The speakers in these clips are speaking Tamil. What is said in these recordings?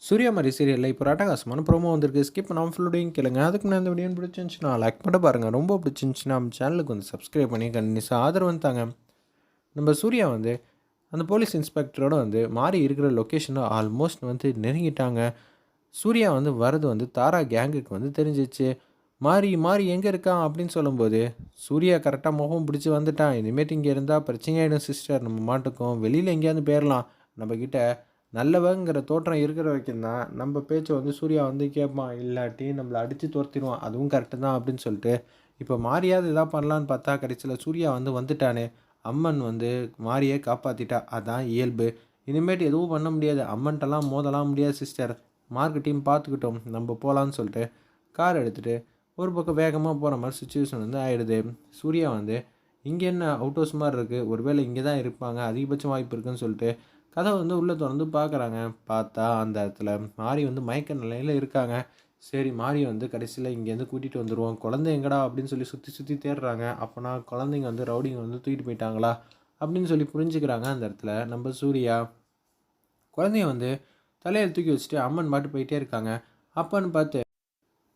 சூர்யா மாரி சீரியல்ல இப்போ ஒரு அட்டகாசமான ப்ரோமோ வந்திருக்கு. ஸ்கிப் பண்ணாம ஃபுல்லோடையும் கேளுங்க. அதுக்கு முன்னாடி இந்த வீடியோ பிடிச்சிருந்துச்சுன்னா லைக் பண்ணிட்டு பாருங்க. ரொம்ப பிடிச்சிருந்துச்சுன்னா நம்ம சேனலுக்கு வந்து சப்ஸ்கிரைப் பண்ணி கண்டினியூஸா ஆதரவு தாங்க. நம்ம சூர்யா வந்து அந்த போலீஸ் இன்ஸ்பெக்டரோட வந்து மாறி இருக்கிற லொக்கேஷனை ஆல்மோஸ்ட் வந்து நெருங்கிட்டாங்க. சூர்யா வந்து வரது வந்து தாரா கேங்குக்கு வந்து தெரிஞ்சிச்சு. மாறி மாறி எங்கே இருக்கான் அப்படின்னு சொல்லும்போது, சூர்யா கரெக்டாக முகம் பிடிச்சி வந்துட்டான். இனிமேட்டு இங்கே இருந்தால் பிரச்சனையாயிடும் சிஸ்டர், நம்ம மாட்டுக்கும் வெளியில் எங்கேயாவது போயிடலாம். நம்மக்கிட்ட நல்லவங்கிற தோற்றம் இருக்கிற வரைக்கும் தான் நம்ம பேச்சை வந்து சூர்யா வந்து கேட்பான். இல்லாட்டி நம்மளை அடித்து துரத்திடுவான். அதுவும் கரெக்டு தான் அப்படின்னு சொல்லிட்டு இப்போ மாறியாவது எதாவது பண்ணலான்னு பார்த்தா கடைசியில் சூர்யா வந்து வந்துட்டானே. அம்மன் வந்து மாரியை காப்பாற்றிட்டா. அதான் இயல்பு. இனிமேட்டு எதுவும் பண்ண முடியாது. அம்மன்ட்டெல்லாம் மோதலாம் முடியாது சிஸ்டர். மார்க்கெட்டையும் பார்த்துக்கிட்டோம். நம்ம போகலான்னு சொல்லிட்டு கார் எடுத்துகிட்டு ஒரு பக்கம் வேகமாக போகிற மாதிரி சுச்சுவேஷன் வந்து ஆகிடுது. சூர்யா வந்து இங்கே என்ன அவுட் ஹவுஸ் மாதிரி இருக்குது, ஒருவேளை இங்கே தான் இருப்பாங்க, அதிகபட்சம் வாய்ப்பு இருக்குதுன்னு சொல்லிட்டு கதவை வந்து உள்ளே திறந்து பார்க்குறாங்க. பார்த்தா அந்த இடத்துல மாறி வந்து மயக்க நிலையில் இருக்காங்க. சரி, மாறி வந்து கடைசியில் இங்கேருந்து கூட்டிகிட்டு வந்துடுவோம். குழந்தை எங்கடா அப்படின்னு சொல்லி சுற்றி சுற்றி தேடுறாங்க. அப்போனா குழந்தைங்க வந்து ரவுடிங்க வந்து தூக்கிட்டு போயிட்டாங்களா அப்படின்னு சொல்லி புரிஞ்சுக்கிறாங்க. அந்த இடத்துல நம்ம சூர்யா குழந்தைய வந்து தலையில் தூக்கி வச்சுட்டு அம்மன் பாட்டு போயிட்டே இருக்காங்க. அப்பன்னு பார்த்து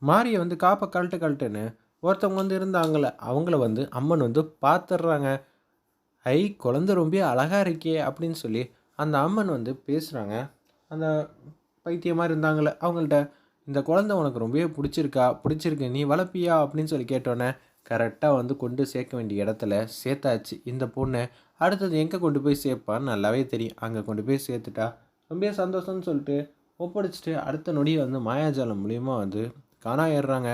மாரியை வந்து காப்பை கழட்டுன்னு ஒருத்தவங்க வந்து இருந்தாங்களே, அவங்கள வந்து அம்மன் வந்து பார்த்துடுறாங்க. ஐ, குழந்தை ரொம்ப அழகாக இருக்கே அப்படின்னு சொல்லி அந்த அம்மன் வந்து பேசுகிறாங்க. அந்த பைத்தியம் மாதிரி இருந்தாங்களே அவங்கள்ட்ட, இந்த குழந்தை உனக்கு ரொம்பவே பிடிச்சிருக்கு, நீ வளர்ப்பியா அப்படின்னு சொல்லி கேட்டோன்னே கரெக்டாக வந்து கொண்டு சேர்க்க வேண்டிய இடத்துல சேர்த்தாச்சு. இந்த பொண்ணு அடுத்தது எங்கே கொண்டு போய் சேர்ப்பான்னு நல்லாவே தெரியும். அங்கே கொண்டு போய் சேர்த்துட்டா ரொம்ப சந்தோஷம்னு சொல்லிட்டு ஒப்படைச்சிட்டு அடுத்த நொடி வந்து மாயாஜாலம் மூலிமா வந்து காணாயிடுறாங்க.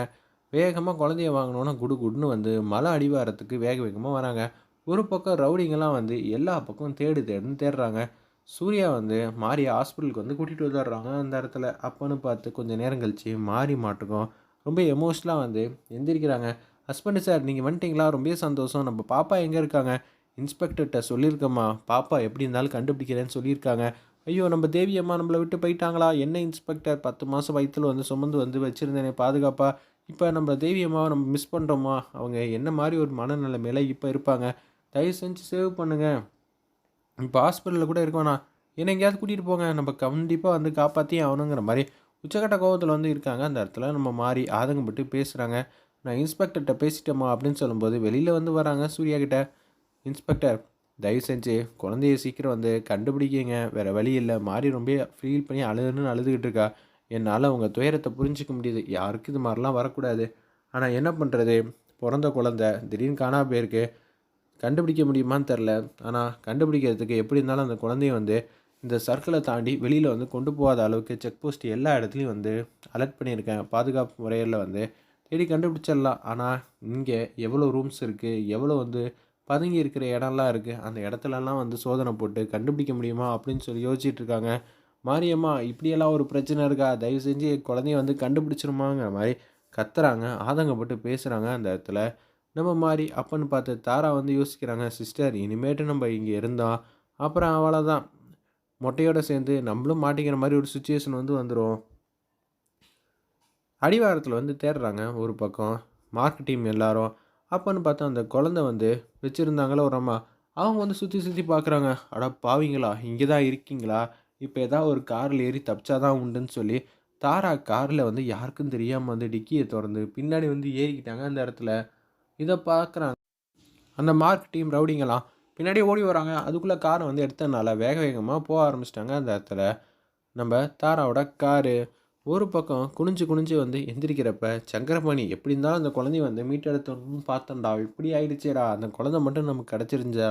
வேகமாக குழந்தைய வாங்கினோன்னா குடு குடுன்னு வந்து மலை அடிவாரத்துக்கு வேக வேகமாக வராங்க. ஒரு பக்கம் ரவுடிங்கெல்லாம் வந்து எல்லா பக்கம் தேடுன்னு தேடுறாங்க. சூர்யா வந்து மாரியை ஹாஸ்பிட்டலுக்கு வந்து கூட்டிகிட்டு வந்துடுறாங்க. அந்த இடத்துல அப்போன்னு பார்த்து கொஞ்சம் நேரம் கழிச்சு மாறி மாட்டுக்கும் ரொம்ப எமோஷ்னலாக வந்து எந்திரிக்கிறாங்க. ஹஸ்பண்டு சார், நீங்கள் வந்துட்டிங்களா, ரொம்ப சந்தோஷம். நம்ம பாப்பா எங்கே இருக்காங்க? இன்ஸ்பெக்டர்கிட்ட சொல்லியிருக்கம்மா, பாப்பா எப்படி இருந்தாலும் கண்டுபிடிக்கிறேன்னு சொல்லியிருக்காங்க. ஐயோ, நம்ம தேவி அம்மா நம்மளை விட்டு போயிட்டாங்களா? என்ன இன்ஸ்பெக்டர், 10 மாதம் வயிற்றில் வந்து சுமந்து வந்து வச்சுருந்தேனே பாதுகாப்பா, இப்போ நம்ம தேவி அம்மாவை நம்ம மிஸ் பண்ணுறோமா? அவங்க என்ன மாதிரி ஒரு மனநிலைமையில இப்போ இருப்பாங்க? தயவு செஞ்சு சேவ் பண்ணுங்கள். இப்போ ஹாஸ்பிட்டலில் கூட இருக்கோண்ணா, என்ன எங்கேயாவது கூட்டிகிட்டு போங்க, நம்ம கண்டிப்பாக வந்து காப்பாற்றியே ஆகணுங்கிற மாதிரி உச்சக்கட்ட கோபத்தில் வந்து இருக்காங்க. அந்த இடத்துல நம்ம மாறி ஆதங்கப்பட்டு பேசுகிறாங்க. நான் இன்ஸ்பெக்டர்கிட்ட பேசிட்டோமா அப்படின்னு சொல்லும்போது வெளியில் வந்து வராங்க சூர்யா கிட்ட. இன்ஸ்பெக்டர், தயவு செஞ்சு குழந்தைய சீக்கிரம் வந்து கண்டுபிடிக்கிங்க, வேறு வழி இல்லை. மாறி ரொம்ப ஃபீல் பண்ணி அழுதுகிட்டு இருக்கா. என்னால் அவங்க துயரத்தை புரிஞ்சிக்க முடியுது. யாருக்கும் இது மாதிரிலாம் வரக்கூடாது. ஆனால் என்ன பண்ணுறது, பிறந்த குழந்தை திடீர்னு காணாம போயிருக்கு. கண்டுபிடிக்க முடியுமான்னு தெரில. ஆனால் கண்டுபிடிக்கிறதுக்கு எப்படி இருந்தாலும் அந்த குழந்தைய வந்து இந்த சர்க்கிளை தாண்டி வெளியில் வந்து கொண்டு போகாத அளவுக்கு செக் போஸ்ட் எல்லா இடத்துலையும் வந்து அலர்ட் பண்ணியிருக்கேன். பாதுகாப்பு முறையில் வந்து தேடி கண்டுபிடிச்சிடலாம். ஆனால் இங்கே எவ்வளோ ரூம்ஸ் இருக்குது, எவ்வளோ வந்து பதுங்கி இருக்கிற இடம்லாம் இருக்குது, அந்த இடத்துலலாம் வந்து சோதனை போட்டு கண்டுபிடிக்க முடியுமா அப்படின்னு சொல்லி யோசிச்சுட்டு இருக்காங்க. மாரியம்மா, இப்படியெல்லாம் ஒரு பிரச்சனை இருக்கா, தயவு செஞ்சு குழந்தைய வந்து கண்டுபிடிச்சிருமாங்கிற மாதிரி கத்துறாங்க. ஆதங்கப்பட்டு பேசுகிறாங்க. அந்த இடத்துல நம்ம மாதிரி அப்பன்னு பார்த்து தாரா வந்து யோசிக்கிறாங்க. சிஸ்டர், இனிமேட்டு நம்ம இங்கே இருந்தோம் அப்புறம் அவ்வளோதான், மொட்டையோடு சேர்ந்து நம்மளும் மாட்டிக்கிற மாதிரி ஒரு சுச்சுவேஷன் வந்து வந்துடும். அடிவாரத்தில் வந்து தேடுறாங்க. ஒரு பக்கம் மார்க் டீம் எல்லாரும். அப்போன்னு பார்த்தா அந்த குழந்தை வந்து வச்சுருந்தாங்களே ஒரு அம்மா, அவங்க வந்து சுற்றி சுற்றி பார்க்குறாங்க. அட பாவிங்களா, இங்கே தான் இருக்கீங்களா, இப்போ ஏதாவது ஒரு காரில் ஏறி தப்பிச்சாதான் உண்டுன்னு சொல்லி தாரா காரில் வந்து யாருக்கும் தெரியாமல் வந்து டிக்கியை திறந்து பின்னாடி வந்து ஏறிக்கிட்டாங்க. அந்த இடத்துல இதை பார்க்குறாங்க அந்த மார்க் டீம் ரவுடிங்கெல்லாம். பின்னாடியே ஓடி வராங்க. அதுக்குள்ளே காரை வந்து எடுத்ததுனால வேக வேகமாக போக ஆரம்பிச்சிட்டாங்க. அந்த இடத்துல நம்ம தாராவோட காரு ஒரு பக்கம் குனிஞ்சு குனிஞ்சு வந்து எந்திரிக்கிறப்ப, சங்கரபாணி எப்படி இருந்தாலும் அந்த குழந்தைய வந்து மீட்டெடுத்தோன்னு பார்த்தோம்டா, இப்படி ஆயிடுச்சேடா, அந்த குழந்தை மட்டும் நமக்கு கிடச்சிருந்துச்சா,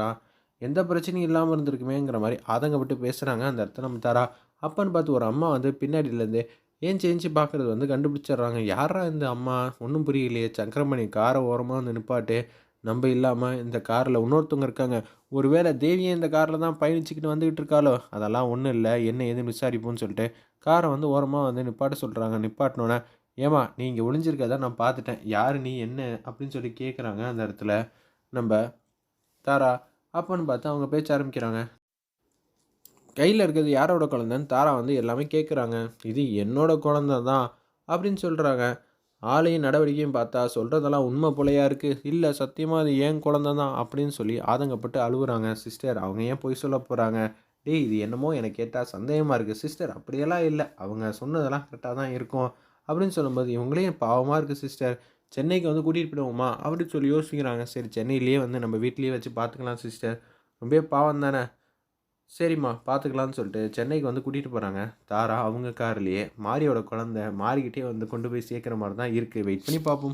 எந்த பிரச்சனையும் இல்லாமல் இருந்திருக்குமேங்கிற மாதிரி ஆதங்கப்பட்டு பேசுகிறாங்க. அந்த இடத்துல நம்ம தாரா. அப்பன்னு பார்த்து ஒரு அம்மா வந்து பின்னாடியிலேருந்து ஏஞ்சி பார்க்குறது வந்து கண்டுபிடிச்சிடுறாங்க. யாரா இந்த அம்மா, ஒன்றும் புரியலையே. சங்கரமணி காரை ஓரமாக வந்து நிப்பாட்டு, நம்ம இல்லாமல் இந்த காரில் இன்னொருத்தவங்க இருக்காங்க, ஒருவேளை தேவியே இந்த காரில் தான் பயணிச்சுக்கிட்டு வந்துக்கிட்டு இருக்காளோ, அதெல்லாம் ஒன்றும் இல்லை, என்ன ஏதுன்னு விசாரிப்போம்னு சொல்லிட்டு காரை வந்து ஓரமாக வந்து நிப்பாட்ட சொல்கிறாங்க. நிப்பாட்டினோன்னே, ஏம்மா நீ இங்கே ஒளிஞ்சிருக்கதா நான் பார்த்துட்டேன், யார் நீ என்ன அப்படின்னு சொல்லி கேட்குறாங்க. அந்த இடத்துல நம்ம தாரா. அப்போன்னு பார்த்து அவங்க பேச்ச ஆரம்பிக்கிறாங்க. கையில் இருக்கிறது யாரோட குழந்தைன்னு தாரா வந்து எல்லாமே கேட்குறாங்க. இது என்னோட குழந்தை தான் அப்படின்னு சொல்கிறாங்க. ஆளையும் நடவடிக்கையும் பார்த்தா சொல்கிறதெல்லாம் உண்மை போலையா இருக்குது. இல்லை, சத்தியமாக அது ஏன் குழந்தை தான் அப்படின்னு சொல்லி ஆதங்கப்பட்டு அழுகுறாங்க. சிஸ்டர், அவங்க ஏன் பொய் சொல்ல போகிறாங்க, டேய் இது என்னமோ எனக்கு கேட்டால் சந்தேகமாக இருக்குது சிஸ்டர், அப்படியெல்லாம் இல்லை, அவங்க சொன்னதெல்லாம் கரெக்டாக தான் இருக்கும் அப்படின்னு சொல்லும்போது, இவங்களையும் பாவமாக இருக்குது சிஸ்டர், சென்னைக்கு வந்து கூட்டிகிட்டு போயிடுவோமா அப்படின்னு சொல்லி யோசிக்கிறாங்க. சரி சென்னையிலேயே வந்து நம்ம வீட்லேயே வச்சு பார்த்துக்கலாம் சிஸ்டர், ரொம்ப பாவம் தானே, சரிம்மா பார்த்துக்கலான்னு சொல்லிட்டு சென்னைக்கு வந்து கூட்டிகிட்டு போகிறாங்க. தாரா அவங்க கார்லேயே மாரியோட குழந்தை மாறிக்கிட்டே வந்து கொண்டு போய் சேர்க்குற மாதிரி தான் இருக்குது. வெயிட் பண்ணி பார்ப்போம்.